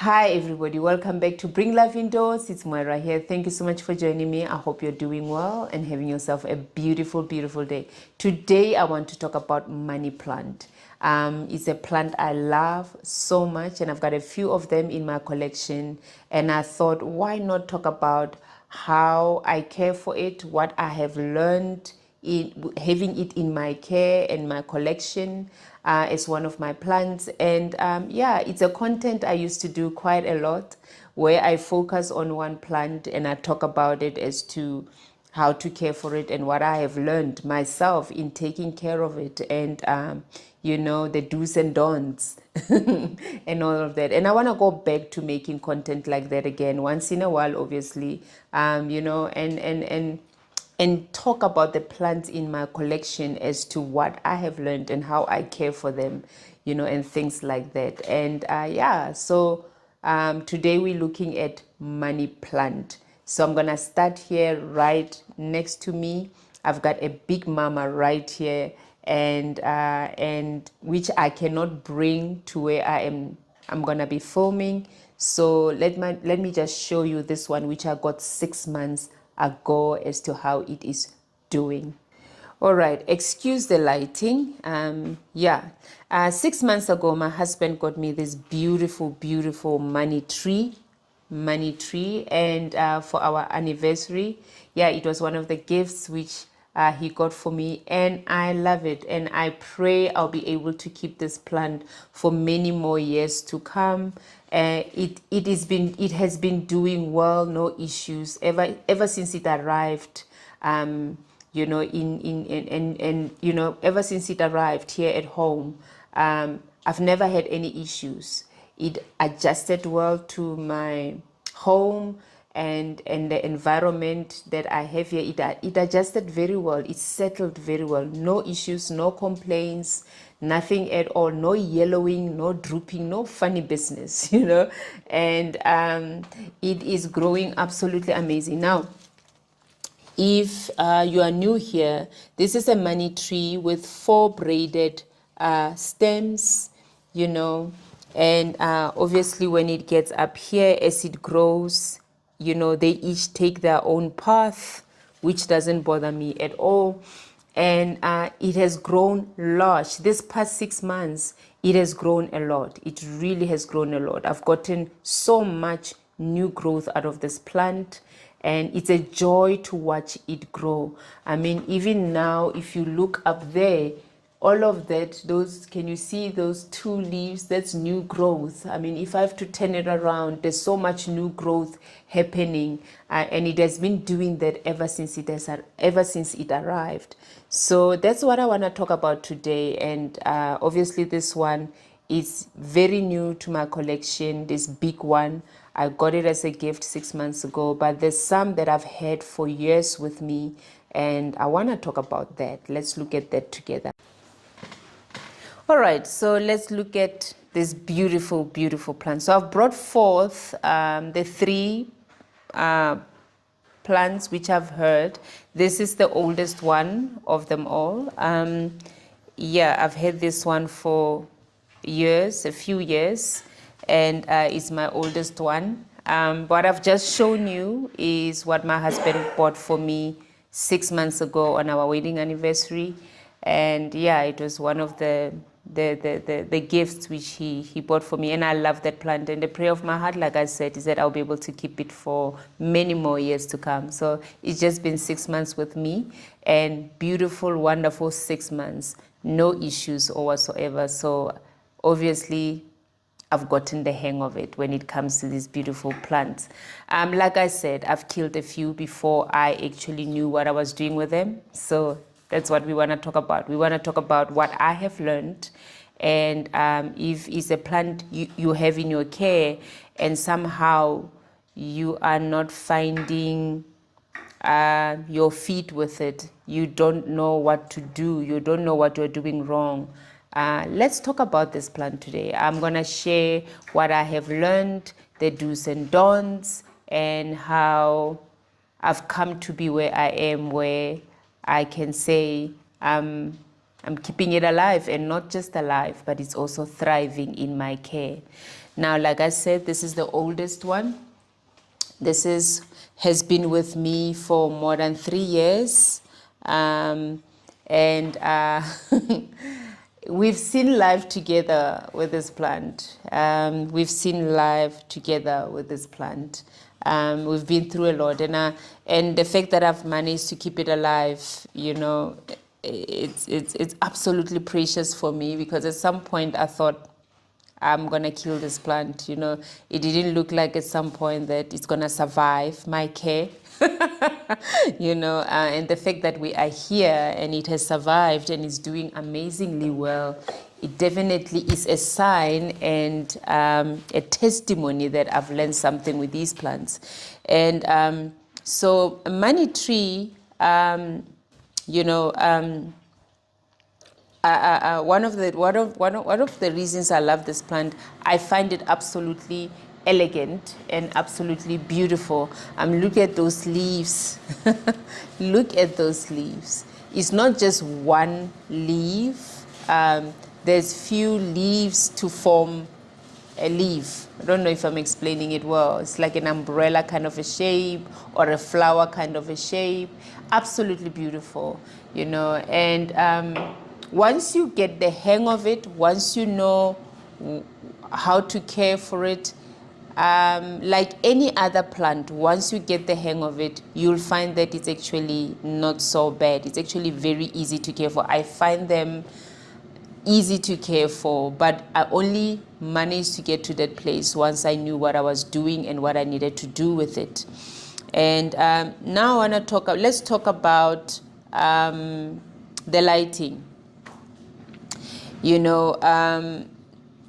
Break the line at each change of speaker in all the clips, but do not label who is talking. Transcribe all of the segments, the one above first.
Hi everybody, welcome back to Bring Life Indoors. It's Moira here. Thank you so much for joining me. I hope you're doing well and having yourself a beautiful, beautiful day. Today I want to talk about money plant. It's a plant I love so much and I've got a few of them in my collection, and I thought, why not talk about how I care for it, what I have learned in having it in my care and my collection as one of my plants. And yeah, it's a content I used to do quite a lot, where I focus on one plant and I talk about it as to how to care for it and what I have learned myself in taking care of it, and the do's and don'ts and all of that. And I want to go back to making content like that again once in a while, obviously, and talk about the plants in my collection as to what I have learned and how I care for them, and things like that. And yeah, so today we're looking at money plant. So I'm gonna start here right next to me. I've got a big mama right here, and which I cannot bring to where I'm gonna be filming. So let me just show you this one, which I got 6 months ago, as to how it is doing. All right, excuse the lighting. Yeah, 6 months ago, my husband got me this beautiful, beautiful money tree, and for our anniversary. Yeah, it was one of the gifts which he got for me, and I love it, and I pray I'll be able to keep this plant for many more years to come. It has been doing well, no issues ever since it arrived. Ever since it arrived here at home, I've never had any issues. It adjusted well to my home, and the environment that I have here. It adjusted very well. It settled very well. No issues, no complaints, nothing at all. No yellowing, no drooping, no funny business, And it is growing absolutely amazing. Now, if you are new here, this is a money tree with 4 braided stems, and obviously when it gets up here, as it grows, they each take their own path, which doesn't bother me at all. And it has grown large. This past 6 months, it has grown a lot. It really has grown a lot. I've gotten so much new growth out of this plant, and it's a joy to watch it grow. I mean, even now, if you look up there, all of that, can you see those 2 leaves? That's new growth. I mean, if I have to turn it around, there's so much new growth happening, and it has been doing that ever since it arrived. So that's what I want to talk about today. And obviously this one is very new to my collection, this big one. I got it as a gift 6 months ago, but there's some that I've had for years with me, and I want to talk about that. Let's look at that together. All right, so let's look at this beautiful, beautiful plant. So I've brought forth the 3 plants which I've heard. This is the oldest one of them all. Yeah, I've had this one for years, a few years, and it's my oldest one. What I've just shown you is what my husband bought for me 6 months ago on our wedding anniversary. And yeah, it was one of the gifts which he bought for me, and I love that plant. And the prayer of my heart, like I said, is that I'll be able to keep it for many more years to come. So it's just been 6 months with me, and beautiful, wonderful 6 months, no issues or whatsoever. So obviously I've gotten the hang of it when it comes to these beautiful plants. Like I said, I've killed a few before I actually knew what I was doing with them. So that's what we want to talk about. We want to talk about what I have learned, and if it's a plant you have in your care and somehow you are not finding your feet with it, you don't know what to do, you don't know what you're doing wrong. Let's talk about this plant today. I'm going to share what I have learned, the do's and don'ts, and how I've come to be where I am, where I can say I'm keeping it alive, and not just alive, but it's also thriving in my care. Now, like I said, this is the oldest one. Has been with me for more than 3 years. And we've seen life together with this plant. We've seen life together with this plant. We've been through a lot, and the fact that I've managed to keep it alive, it's absolutely precious for me, because at some point I thought, I'm gonna kill this plant. It didn't look like at some point that it's gonna survive my care. And the fact that we are here and it has survived and is doing amazingly well, it definitely is a sign and a testimony that I've learned something with these plants. And so money tree, one of the reasons I love this plant, I find it absolutely elegant and absolutely beautiful. Look at those leaves. Look at those leaves. It's not just one leaf. There's few leaves to form a leaf. I don't know if I'm explaining it well. It's like an umbrella kind of a shape, or a flower kind of a shape. Absolutely beautiful, and once you get the hang of it, once you know how to care for it, like any other plant, once you get the hang of it, you'll find that it's actually not so bad. It's actually very easy to care for. I find them easy to care for, but I only managed to get to that place once I knew what I was doing and what I needed to do with it. And now let's talk about the lighting.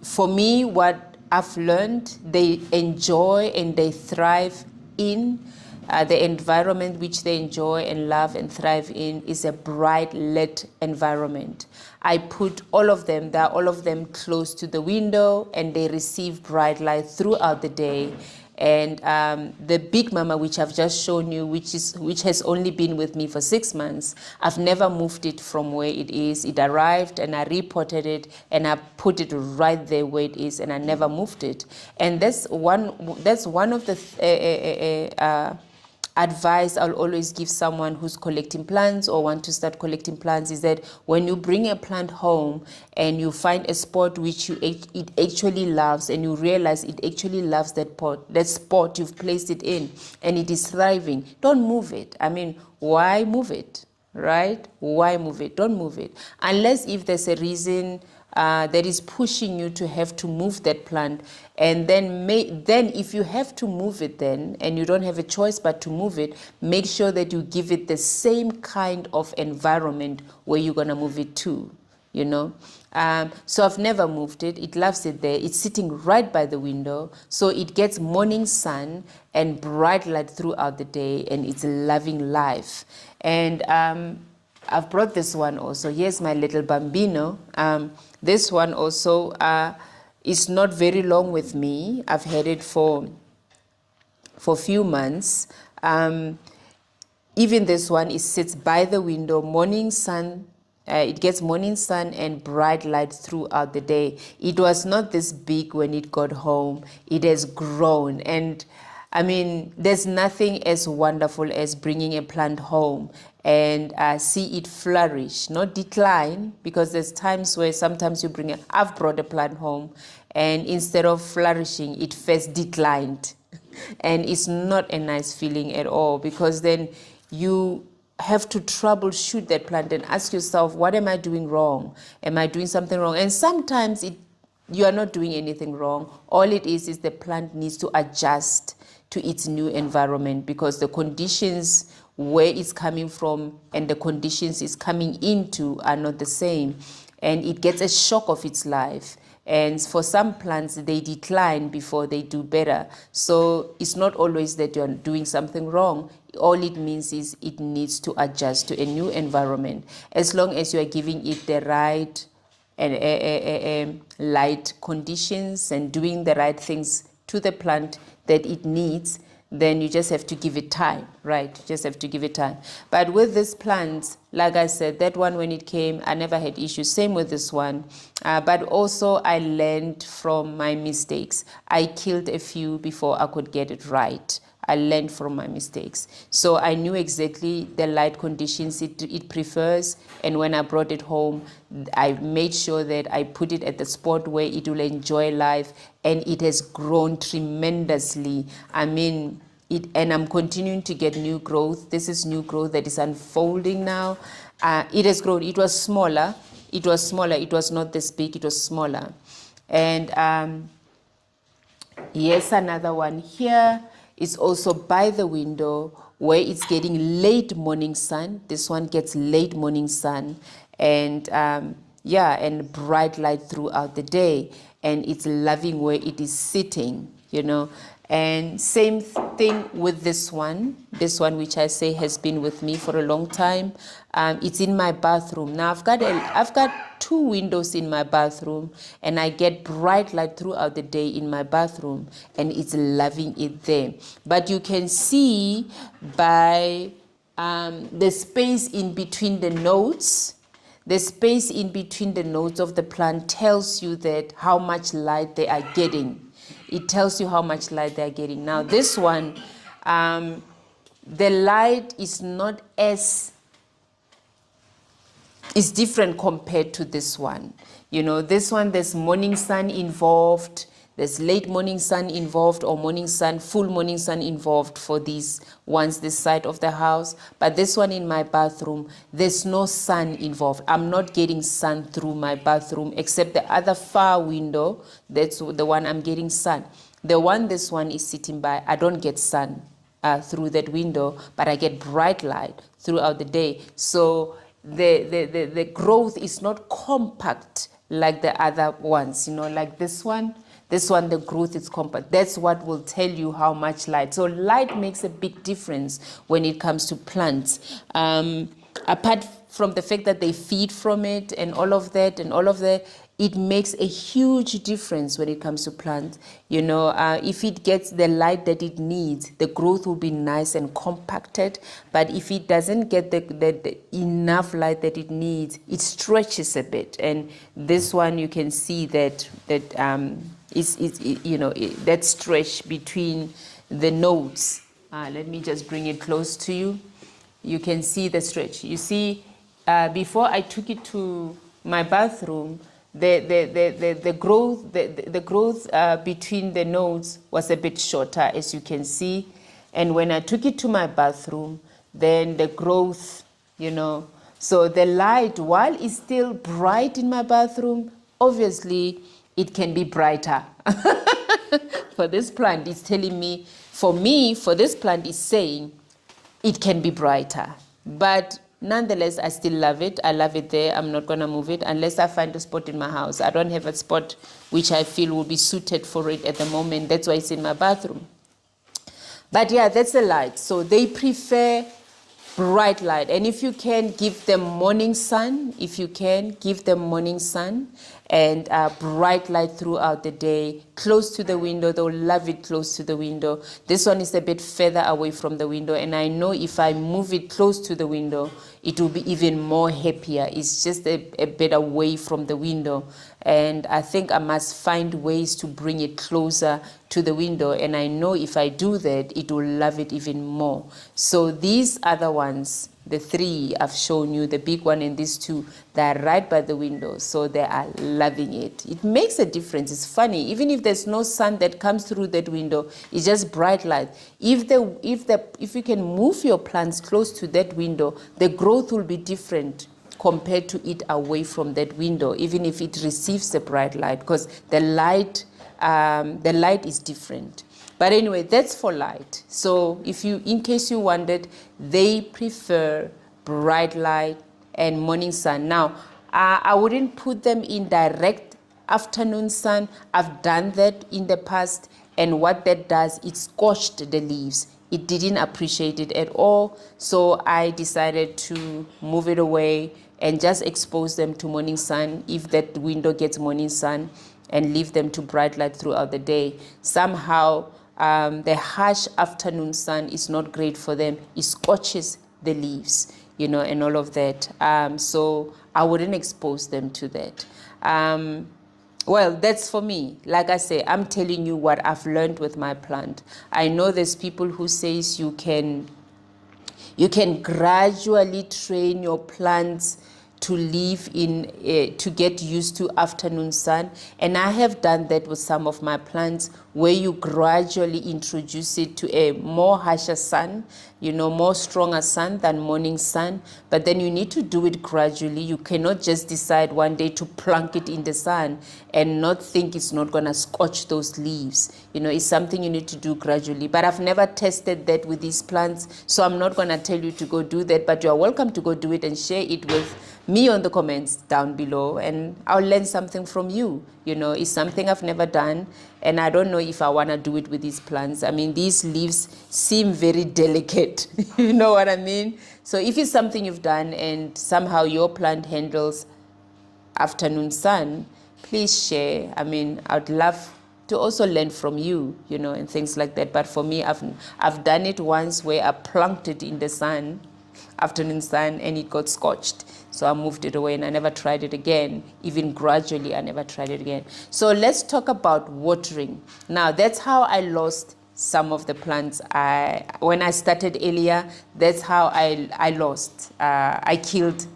For me, what I've learned, they enjoy and they thrive in the environment which they enjoy and love and thrive in is a bright lit environment. I put all of them close to the window, and they receive bright light throughout the day. And the big mama, which I've just shown you, which has only been with me for 6 months, I've never moved it from where it is. It arrived and I repotted it and I put it right there where it is, and I never moved it. And that's one of the advice I'll always give someone who's collecting plants or want to start collecting plants, is that when you bring a plant home and you find a spot which it actually loves, and you realize it actually loves that spot you've placed it in, and it is thriving, don't move it. Why move it? Right? Why move it? Don't move it. Unless if there's a reason that is pushing you to have to move that plant. And then if you have to move it then, and you don't have a choice but to move it, make sure that you give it the same kind of environment where you're going to move it to, So I've never moved it. It loves it there. It's sitting right by the window. So it gets morning sun and bright light throughout the day, and it's loving life. And I've brought this one also. Here's my little bambino. This one also is not very long with me. I've had it for a few months. Even this one, it sits by the window, morning sun. It gets morning sun and bright light throughout the day. It was not this big when it got home. It has grown, and there's nothing as wonderful as bringing a plant home and see it flourish, not decline, because there's times where sometimes I've brought a plant home and instead of flourishing, it first declined. And it's not a nice feeling at all, because then you have to troubleshoot that plant and ask yourself, what am I doing wrong? Am I doing something wrong? And sometimes you are not doing anything wrong. All it is the plant needs to adjust to its new environment, because the conditions where it's coming from and the conditions it's coming into are not the same, and it gets a shock of its life. And for some plants, they decline before they do better. So it's not always that you're doing something wrong. All it means is it needs to adjust to a new environment. As long as you are giving it the right and light conditions and doing the right things to the plant that it needs, then you just have to give it time, right? You just have to give it time. But with this plant, like I said, that one when it came, I never had issues. Same with this one. But also I learned from my mistakes. I killed a few before I could get it right. I learned from my mistakes. So I knew exactly the light conditions it prefers. And when I brought it home, I made sure that I put it at the spot where it will enjoy life. And it has grown tremendously. I mean, and I'm continuing to get new growth. This is new growth that is unfolding now. It has grown. It was smaller. It was smaller. It was not this big. It was smaller. And yes, another one here is also by the window where it's getting late morning sun. This one gets late morning sun, and yeah, and bright light throughout the day. And it's loving where it is sitting, you know. And same thing with this one which I say has been with me for a long time. It's in my bathroom. Now I've got 2 windows in my bathroom, and I get bright light throughout the day in my bathroom, and it's loving it there. But you can see by the space in between the nodes. The space in between the nodes of the plant tells you that how much light they are getting. It tells you how much light they are getting. Now this one, the light is not as, is different compared to this one. You know, this one, there's morning sun involved. There's late morning sun involved, or morning sun, full morning sun involved for these ones this side of the house. But this one in my bathroom, there's no sun involved. I'm not getting sun through my bathroom, except the other far window. That's the one I'm getting sun. The one this one is sitting by, I don't get sun through that window, but I get bright light throughout the day. So the growth is not compact like the other ones, you know, like this one. This one, the growth is compact. That's what will tell you how much light. So light makes a big difference when it comes to plants. Apart from the fact that they feed from it and all of that, it makes a huge difference when it comes to plants. You know, if it gets the light that it needs, the growth will be nice and compacted. But if it doesn't get the enough light that it needs, it stretches a bit. And this one, you can see that you know, that stretch between the nodes. Let me just bring it close to you. You can see the stretch. You see, before I took it to my bathroom, the growth between the nodes was a bit shorter, as you can see. And when I took it to my bathroom, then the growth, you know, so the light, while it's still bright in my bathroom, obviously it can be brighter. For this plant, it's telling me, for this plant, it's saying it can be brighter. But nonetheless, I still love it. I love it there. I'm not going to move it unless I find a spot in my house. I don't have a spot which I feel will be suited for it at the moment. That's why it's in my bathroom. But yeah, that's the light. So they prefer bright light. And if you can, give them morning sun. If you can, give them morning sun and bright light throughout the day, close to the window. They'll love it close to the window. This one is a bit further away from the window, and I know if I move it close to the window, it will be even more happier. It's just a bit away from the window, and I think I must find ways to bring it closer to the window, and I know if I do that, it will love it even more. So these other ones, the 3 I've shown you, the big one and these 2, they're right by the window, so they are loving it. It makes a difference. It's funny, even if there's no sun that comes through that window, it's just bright light. If you can move your plants close to that window, the growth will be different compared to it away from that window, even if it receives the bright light, because the light is different. But anyway, that's for light. So in case you wondered, they prefer bright light and morning sun. Now, I wouldn't put them in direct afternoon sun. I've done that in the past, and what that does, it scorched the leaves. It didn't appreciate it at all. So I decided to move it away and just expose them to morning sun if that window gets morning sun, and leave them to bright light throughout the day. Somehow, the harsh afternoon sun is not great for them. It scorches the leaves, and all of that. So I wouldn't expose them to that. Well, that's for me. Like I say, I'm telling you what I've learned with my plant. I know there's people who says you can gradually train your plants to live to get used to afternoon sun. And I have done that with some of my plants, where you gradually introduce it to a more harsher sun, more stronger sun than morning sun. But then you need to do it gradually. You cannot just decide one day to plunk it in the sun and not think it's not going to scorch those leaves. It's something you need to do gradually. But I've never tested that with these plants, so I'm not going to tell you to go do that. But you're welcome to go do it and share it with me on the comments down below, and I'll learn something from you. It's something I've never done, and I don't know if I want to do it with these plants. I mean, these leaves seem very delicate. You know what I mean? So if it's something you've done and somehow your plant handles afternoon sun, please share. I mean, I'd love to also learn from you, and things like that. But for me, I've done it once where I plunked it in the sun, afternoon sun, and it got scorched. So I moved it away and I never tried it again. Even gradually, I never tried it again. So let's talk about watering. Now, that's how I lost some of the plants. When I started earlier, that's how I lost. I killed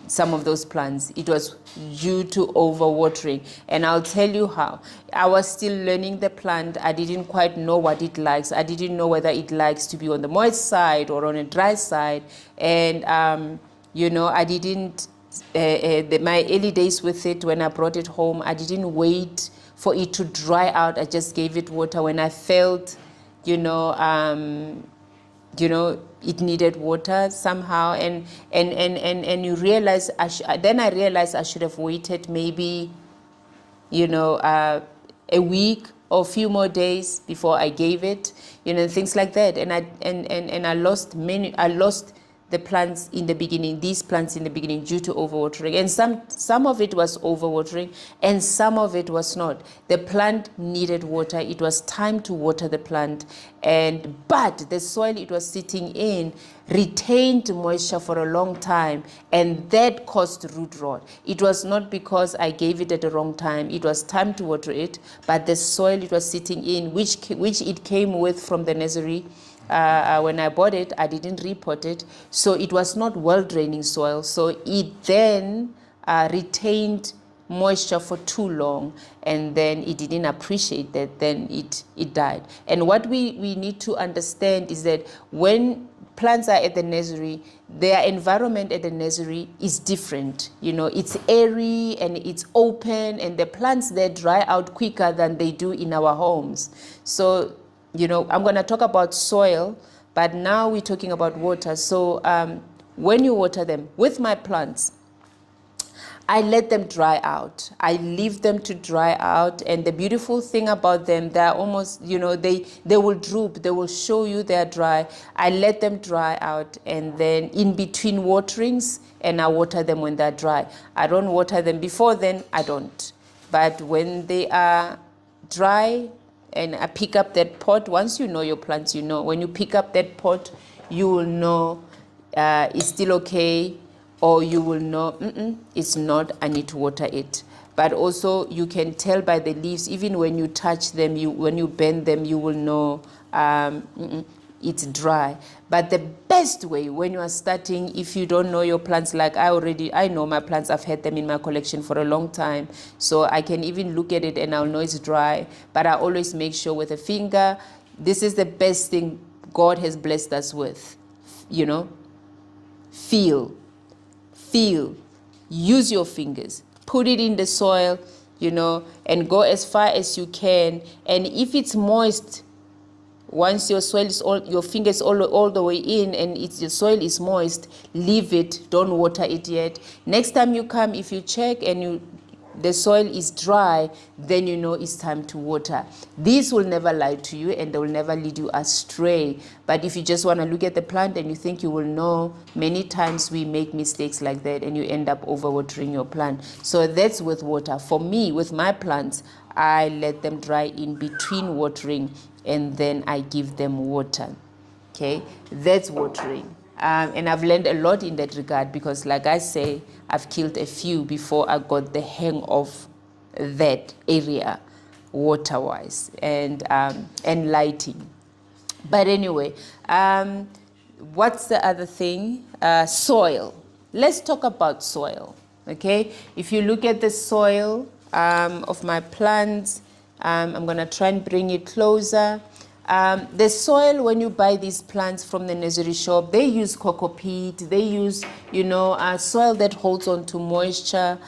some of those plants. It was due to overwatering, and I'll tell you how. I was still learning the plant. I didn't quite know what it likes. I didn't know whether it likes to be on the moist side or on a dry side, and I didn't my early days with it, when I brought it home, I didn't wait for it to dry out. I just gave it water when I felt it needed water somehow, and you realize then I realized I should have waited maybe a week or a few more days before I gave it, things like that. And I lost the plants in the beginning, these plants in the beginning, due to overwatering. And some of it was overwatering and some of it was not. The plant needed water. It was time to water the plant. But the soil it was sitting in retained moisture for a long time, and that caused root rot. It was not because I gave it at the wrong time. It was time to water it, but the soil it was sitting in, which it came with from the nursery, when I bought it, I didn't repot it, so it was not well-draining soil. So it then retained moisture for too long, and then it didn't appreciate that. Then it died. And what we need to understand is that when plants are at the nursery, their environment at the nursery is different. It's airy and it's open, and the plants there dry out quicker than they do in our homes. So I'm going to talk about soil, but now we're talking about water. So when you water them, with my plants, I let them dry out. I leave them to dry out. And the beautiful thing about them, they're almost, they will droop. They will show you they're dry. I let them dry out. And then in between waterings, and I water them when they're dry. I don't water them before then, I don't. But when they are dry, and I pick up that pot, once you know your plants, when you pick up that pot, you will know it's still okay, or you will know it's not, I need to water it. But also you can tell by the leaves, even when you touch them, when you bend them, you will know it's dry. But the best way when you are starting, if you don't know your plants, like I know my plants, I've had them in my collection for a long time, so I can even look at it and I'll know it's dry. But I always make sure with a finger. This is the best thing God has blessed us with. Feel, use your fingers, put it in the soil, and go as far as you can. And if it's moist, once your soil is your fingers all the way in, and your soil is moist, leave it. Don't water it yet. Next time you come, if you check and you the soil is dry, then you know it's time to water. These will never lie to you and they will never lead you astray. But if you just want to look at the plant and you think you will know, many times we make mistakes like that and you end up overwatering your plant. So that's with water. For me, with my plants, I let them dry in between watering and then I give them water. Okay, that's watering. And I've learned a lot in that regard because, like I say, I've killed a few before I got the hang of that area, water-wise, and lighting. But anyway, what's the other thing? Soil. Let's talk about soil. Okay, if you look at the soil of my plants, I'm gonna try and bring it closer. The soil, when you buy these plants from the nursery shop, they use coco peat, they use, soil that holds on to moisture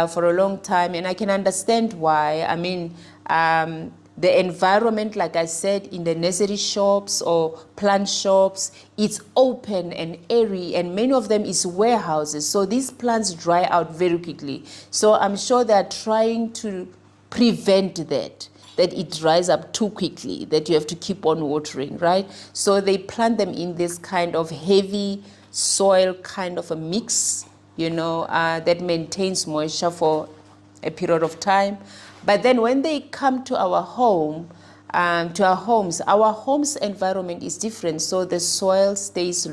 for a long time. And I can understand why. I mean, the environment, like I said, in the nursery shops or plant shops, it's open and airy, and many of them is warehouses. So these plants dry out very quickly. So I'm sure they're trying to prevent that it dries up too quickly, that you have to keep on watering, right? So they plant them in this kind of heavy soil, kind of a mix, that maintains moisture for a period of time. But then when they come to our home, to our home's environment is different. So the soil stays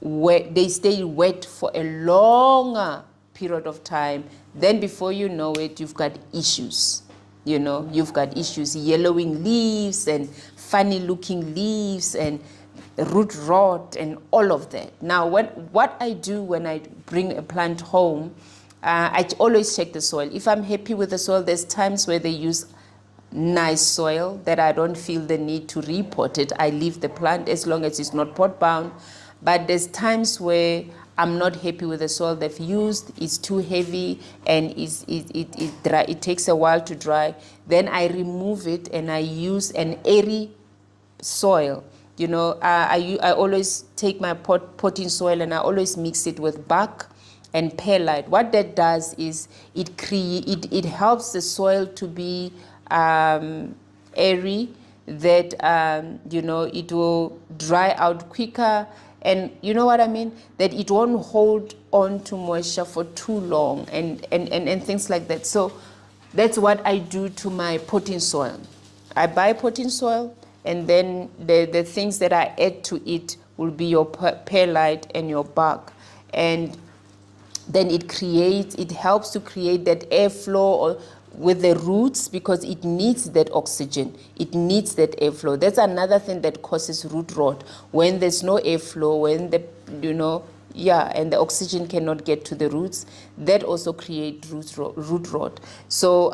wet, they stay wet for a longer period of time. Then before you know it, you've got issues. You've got issues, yellowing leaves and funny looking leaves and root rot and all of that. Now, what I do when I bring a plant home, I always check the soil. If I'm happy with the soil, there's times where they use nice soil that I don't feel the need to repot it. I leave the plant as long as it's not pot bound. But there's times where I'm not happy with the soil they've used. It's too heavy and it takes a while to dry. Then I remove it and I use an airy soil. I always take my potting soil and I always mix it with bark and perlite. What that does is it helps the soil to be airy, that it will dry out quicker, and you know what I mean, that it won't hold on to moisture for too long and things like that. So that's what I do to my potting soil. I buy potting soil, and then the things that I add to it will be your perlite and your bark, and then it helps to create that airflow with the roots, because it needs that oxygen. It needs that airflow. That's another thing that causes root rot. When there's no airflow, when and the oxygen cannot get to the roots, that also creates root rot. So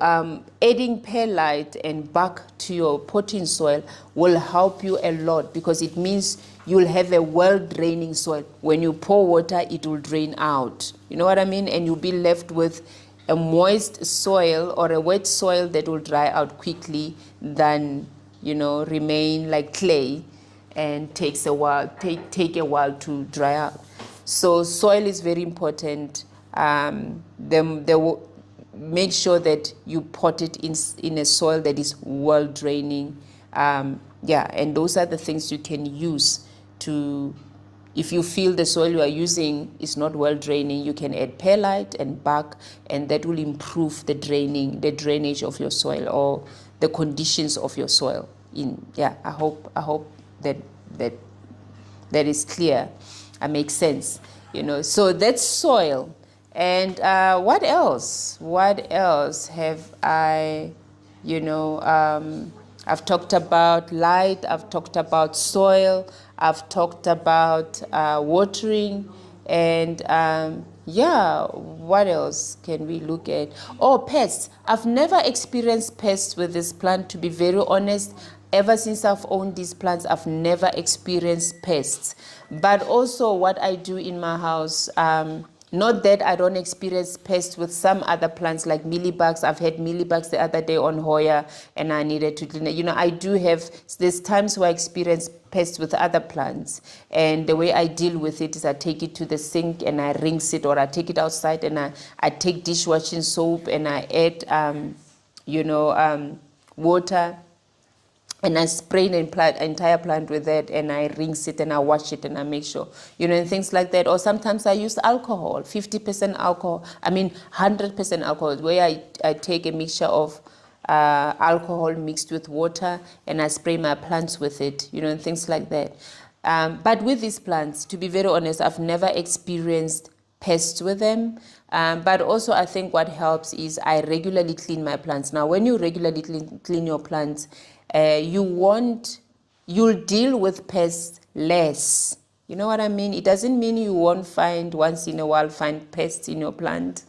adding perlite and bark to your potting soil will help you a lot, because it means you'll have a well-draining soil. When you pour water, it will drain out. You know what I mean? And you'll be left with a moist soil or a wet soil that will dry out quickly than, remain like clay and take a while to dry out. So soil is very important. They will make sure that you pot it in a soil that is well draining. And those are the things you can use to. If you feel the soil you are using is not well draining, you can add perlite and bark, and that will improve the drainage of your soil, or the conditions of your soil. I hope that is clear. Makes sense. So that's soil. And what else? What else have I? I've talked about light. I've talked about soil. I've talked about watering, and what else can we look at? Oh, pests. I've never experienced pests with this plant, to be very honest. Ever since I've owned these plants, I've never experienced pests. But also what I do in my house, Not that I don't experience pests with some other plants like mealybugs. I've had mealybugs the other day on Hoya and I needed to clean it. You know, I do have, there's times where I experience pests with other plants. And the way I deal with it is I take it to the sink and I rinse it, or I take it outside and I take dishwashing soap and I add, water, and I spray the entire plant with that, and I rinse it and I wash it and I make sure, and things like that. Or sometimes I use alcohol, 50% alcohol, 100% alcohol, where I take a mixture of alcohol mixed with water and I spray my plants with it, and things like that. But with these plants, to be very honest, I've never experienced pests with them. But also I think what helps is I regularly clean my plants. Now, when you regularly clean your plants, you'll deal with pests less. You know what I mean? It doesn't mean you won't find once in a while pests in your plant,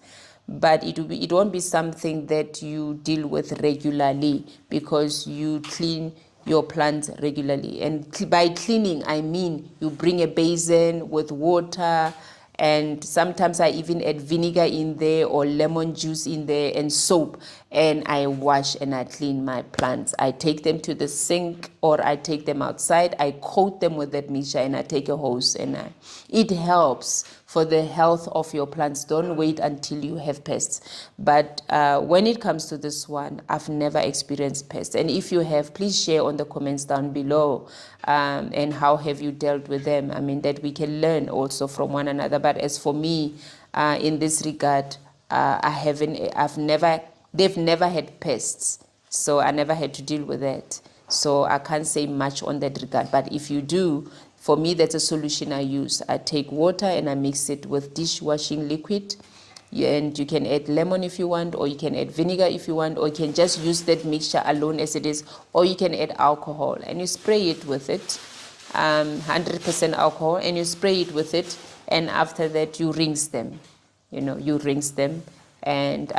but it won't be something that you deal with regularly because you clean your plants regularly. And by cleaning, I mean you bring a basin with water, and sometimes I even add vinegar in there or lemon juice in there and soap, and I wash and I clean my plants. I take them to the sink or I take them outside, I coat them with that mixture, and I take a hose and it helps for the health of your plants. Don't wait until you have pests. But when it comes to this one, I've never experienced pests. And if you have, please share on the comments down below, and how have you dealt with them? I mean, that we can learn also from one another. But as for me, in this regard, they've never had pests, so I never had to deal with that. So I can't say much on that regard. But if you do, for me, that's a solution I use. I take water and I mix it with dishwashing liquid. And you can add lemon if you want, or you can add vinegar if you want, or you can just use that mixture alone as it is, or you can add alcohol and you spray it with it, 100% alcohol, and you spray it with it, and after that you rinse them. You rinse them, and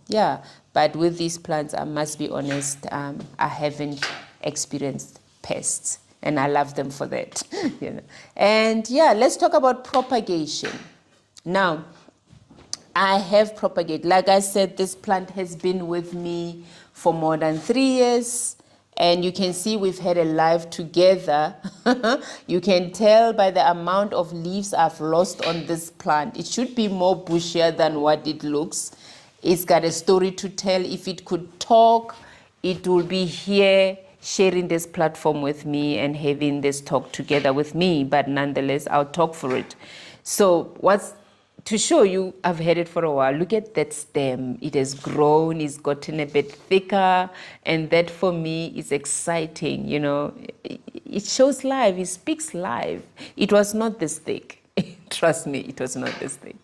yeah. But with these plants, I must be honest, I haven't experienced pests, and I love them for that. And yeah, let's talk about propagation now. I have propagated. Like I said, this plant has been with me for more than 3 years. And you can see we've had a life together. You can tell by the amount of leaves I've lost on this plant. It should be more bushier than what it looks. It's got a story to tell. If it could talk, it will be here sharing this platform with me and having this talk together with me. But nonetheless, I'll talk for it. So to show you, I've had it for a while. Look at that stem. It has grown, it's gotten a bit thicker, and that for me is exciting. It shows life, it speaks life. It was not this thick. Trust me, it was not this thick.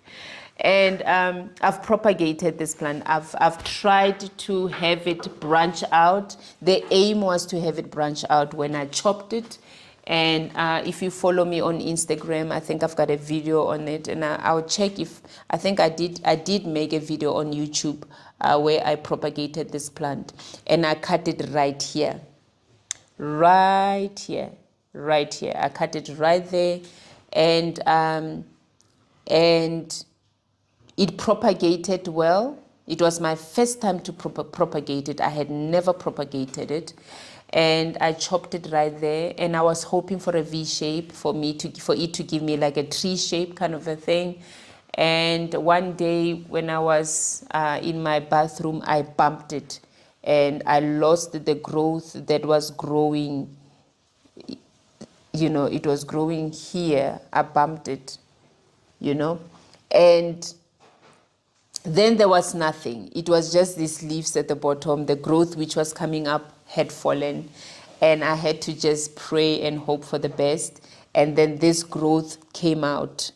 And I've propagated this plant. I've tried to have it branch out. The aim was to have it branch out when I chopped it. And if you follow me on Instagram, I think I've got a video on it, and I'll check if I think I did make a video on YouTube where I propagated this plant, and I cut it right here. I cut it right there, and it propagated well. It was my first time to propagate it. I had never propagated it. And I chopped it right there, and I was hoping for a V shape for it to give me like a tree shape kind of a thing. And one day when I was in my bathroom, I bumped it, and I lost the growth that was growing. It was growing here. I bumped it, and then there was nothing. It was just these leaves at the bottom. The growth which was coming up had fallen, and I had to just pray and hope for the best. And then this growth came out.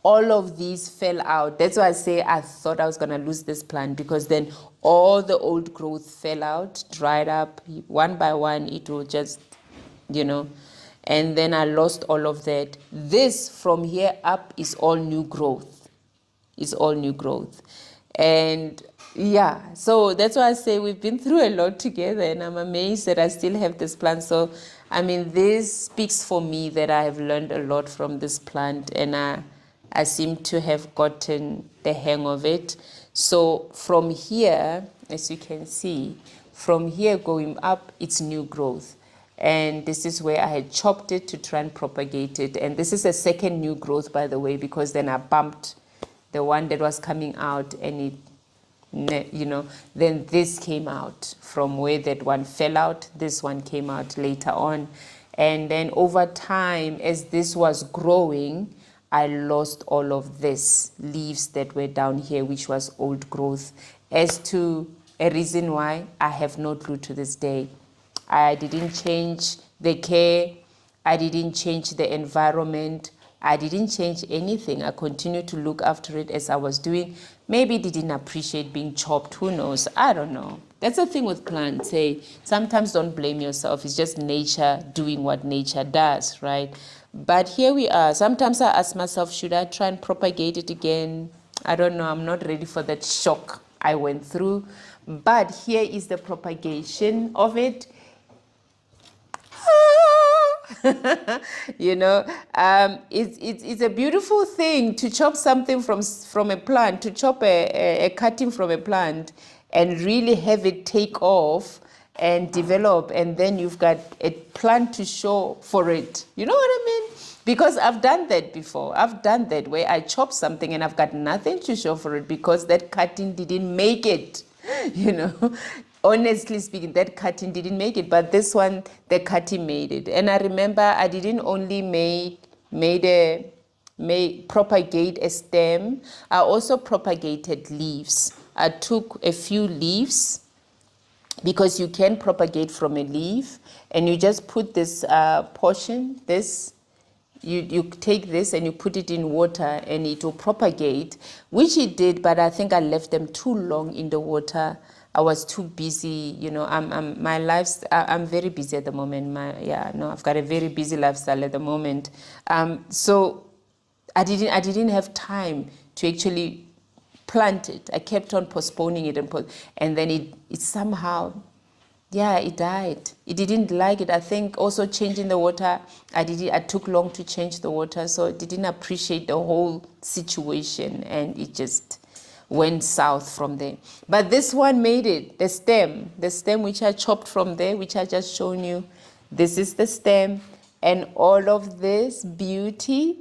All of these fell out. That's why I say I thought I was going to lose this plant, because then all the old growth fell out, dried up one by one. It will just, and then I lost all of that. This from here up is all new growth. And yeah, so that's why I say we've been through a lot together, and I'm amazed that I still have this plant. So I mean, this speaks for me that I have learned a lot from this plant, and I seem to have gotten the hang of it. So from here, as you can see, from here going up, it's new growth. And this is where I had chopped it to try and propagate it. And this is a second new growth, by the way, because then I bumped the one that was coming out, and then this came out from where that one fell out. This one came out later on. And then over time, as this was growing, I lost all of this leaves that were down here, which was old growth. As to a reason why, I have no clue to this day. I didn't change the care. I didn't change the environment. I didn't change anything. I continued to look after it as I was doing. Maybe it didn't appreciate being chopped. Who knows? I don't know. That's the thing with plants. Hey, sometimes don't blame yourself. It's just nature doing what nature does, right? But here we are. Sometimes I ask myself, should I try and propagate it again? I don't know. I'm not ready for that shock I went through. But here is the propagation of it. It's a beautiful thing to chop something from a plant, to chop a cutting from a plant and really have it take off and develop, and then you've got a plant to show for it. You know what I mean? Because I've done that before. I've done that where I chop something and I've got nothing to show for it because that cutting didn't make it. Honestly speaking, that cutting didn't make it, but this one, the cutting made it. And I remember I didn't only propagate a stem, I also propagated leaves. I took a few leaves, because you can propagate from a leaf, and you just put this portion, you take this and you put it in water and it will propagate, which it did, but I think I left them too long in the water. I was too busy, I'm very busy at the moment. I've got a very busy lifestyle at the moment. So I didn't have time to actually plant it. I kept on postponing it and then it somehow, it died. It didn't like it. I think also changing the water, I took long to change the water, so it didn't appreciate the whole situation, and it just went south from there. But this one made it. The stem which I chopped from there, which I just shown you, this is the stem, and all of this beauty.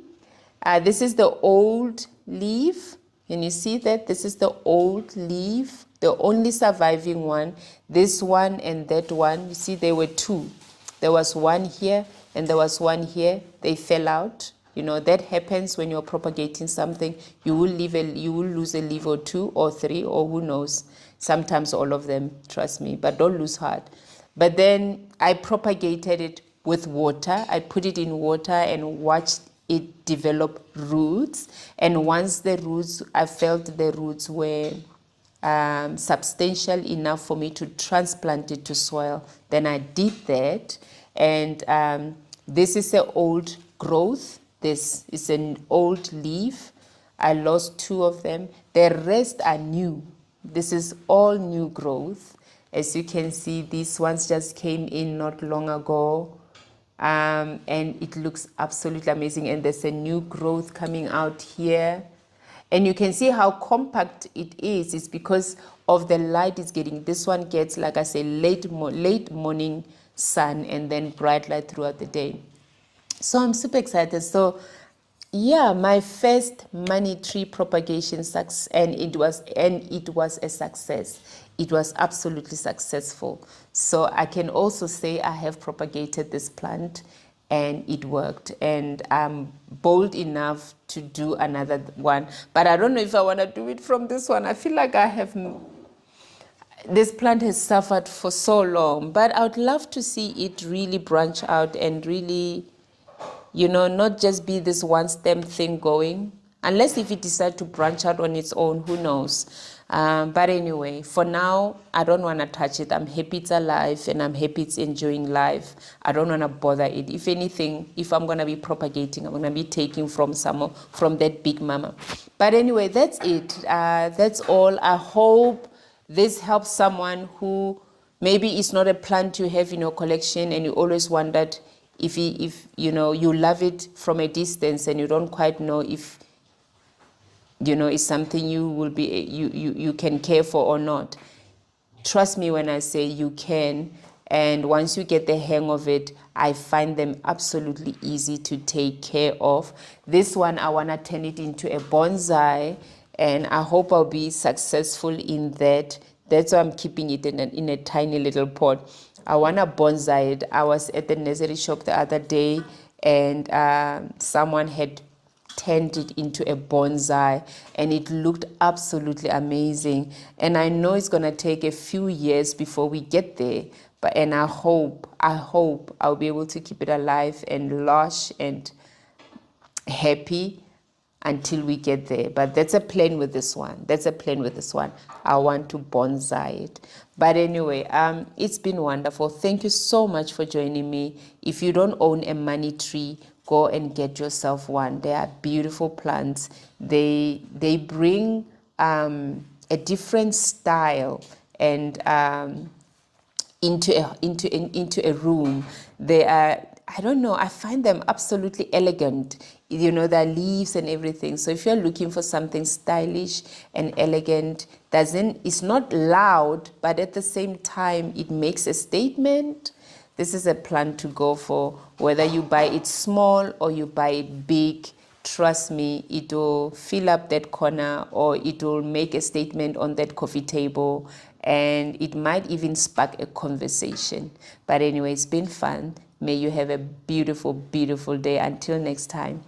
This is the old leaf. Can you see that? This is the old leaf, the only surviving one. This one and that one, you see there were two. There was one here and there was one here. They fell out. That happens when you're propagating something. You will lose a leaf or two or three, or who knows. Sometimes all of them, trust me, but don't lose heart. But then I propagated it with water. I put it in water and watched it develop roots. And once I felt the roots were substantial enough for me to transplant it to soil, then I did that. And this is an old growth. This is an old leaf. I lost two of them. The rest are new. This is all new growth. As you can see, these ones just came in not long ago. And it looks absolutely amazing. And there's a new growth coming out here. And you can see how compact it is. It's because of the light it's getting. This one gets, like I say, late morning sun and then bright light throughout the day. So I'm super excited. So yeah, my first money tree propagation success, and it was a success. It was absolutely successful. So I can also say I have propagated this plant and it worked. And I'm bold enough to do another one. But I don't know if I want to do it from this one. I feel like this plant has suffered for so long, but I would love to see it really branch out and really, not just be this one stem thing going, unless if it decides to branch out on its own, who knows. But anyway, for now, I don't want to touch it. I'm happy it's alive and I'm happy it's enjoying life. I don't want to bother it. If anything, if I'm going to be propagating, I'm going to be taking from that big mama. But anyway, that's it. That's all. I hope this helps someone who maybe it's not a plant you have in your collection and you always wondered if you love it from a distance and you don't quite know if is something you can care for or not. Trust me when I say you can. And once you get the hang of it, I find them absolutely easy to take care of. This one, I want to turn it into a bonsai, and I hope I'll be successful in that. That's why I'm keeping it in a tiny little pot. I want to bonsai it. I was at the nursery shop the other day, and someone had turned it into a bonsai, and it looked absolutely amazing. And I know it's going to take a few years before we get there, but and I hope I'll be able to keep it alive and lush and happy until we get there. But that's a plan with this one. I want to bonsai it. But anyway, it's been wonderful. Thank you so much for joining me. If you don't own a money tree, go and get yourself one. They are beautiful plants. They bring a different style and into a room. They are, I don't know, I find them absolutely elegant. Their leaves and everything. So if you're looking for something stylish and elegant, it's not loud, but at the same time it makes a statement. This is a plant to go for. Whether you buy it small or you buy it big, trust me, it will fill up that corner, or it will make a statement on that coffee table, and it might even spark a conversation. But anyway, it's been fun. May you have a beautiful, beautiful day. Until next time.